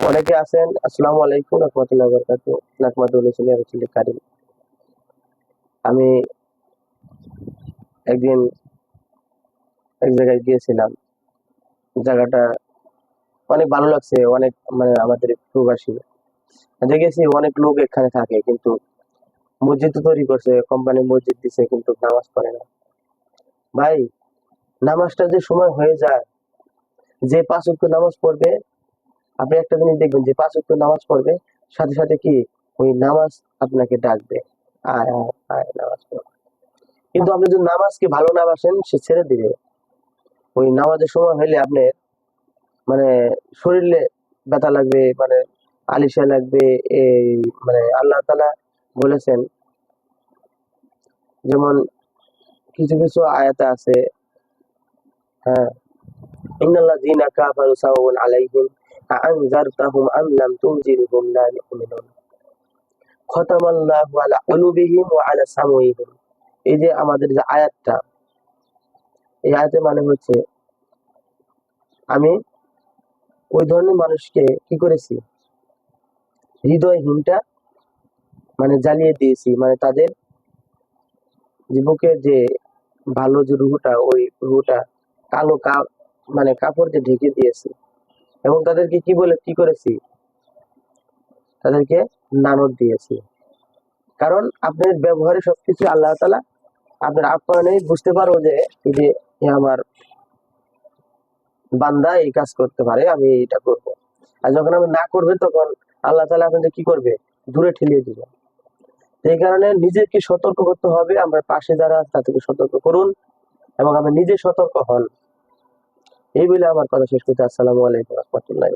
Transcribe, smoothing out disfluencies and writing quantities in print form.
অনেকে আছেন। আসসালামু আলাইকুম রহমতুল্লাহ বরকাত। নাকমাদুল কারিম। আমি একদিন এক জায়গায় গিয়েছিলাম। জায়গাটা অনেক ভালো লাগছে। অনেক মানে আমাদের প্রবাসী দেখেছি, অনেক লোক এখানে থাকে, কিন্তু মসজিদ তো তৈরি করছে, কোম্পানি মসজিদ দিছে, কিন্তু নামাজ পড়ে না। ভাই, নামাজটা যে সময় হয়ে যায়, যে 5 ওয়াক্ত নামাজ পড়বে, আপনি একটা জিনিস দেখবেন, যে 5 ওয়াক্ত নামাজ পড়বে, সাথে সাথে কি ওই নামাজ আপনাকে ডাকবে, আয় আয় আয় নামাজ পড়। কিন্তু আপনি যদি নামাজকে ভালো না বাসেন, সে ছেড়ে দিবে। ওই নামাজের সময় হলে আপনি মানে শরীরে ব্যথা লাগবে, মানে আলিশা লাগবে। এই মানে আল্লাহ তাআলা বলেছেন, যেমন কিছু কিছু আয়াতে আছে, হ্যাঁ, ইন্নাল্লাযীনা কাফারু সাওয়াউন আলাইহিম আ'আনজারতাহুম আম লাম তুনজিরহুম লা ইউমিনুন খতামাল্লাহু আলা কুলুবিহিম ওয়া আলা সামঈহিম। এই যে আমাদের যে আয়াতটা, এই আয়াতের মানে হচ্ছে, আমি ওই ধরনের মানুষকে কি করেছি, হৃদয়হীনটা মানে জ্বালিয়ে দিয়েছি, মানে তাদের বুকের যে ভালো যে রুহুটা, ওই রুহুটা কালো মানে কাপড় দিয়ে ঢেকে দিয়েছি। এবং তাদেরকে কি বলে কি করেছি, তাদেরকে লানত দিয়েছি। কারণ আপনার ব্যবহারে সবকিছু আল্লাহ তাআলা আপনার আপ্যায়নে বুঝতে পারবো যে এই যে এ আমার বান্দা এই কাজ করতে পারে, আমি এটা করব। আর যখন আমি না করবে, তখন আল্লাহ তাআলা আপনাদের কি করবে, দূরে ঠেলিয়ে দিবে। এই কারণে নিজেকে সতর্ক করতে হবে। আমরা পাশে যারা আছে তাদেরকে সতর্ক করুন, এবং আমরা নিজে সতর্ক হন। এই বলে আমার কথা শেষ করতে। আসসালামু আলাইকুম রহমতুল্লাহ।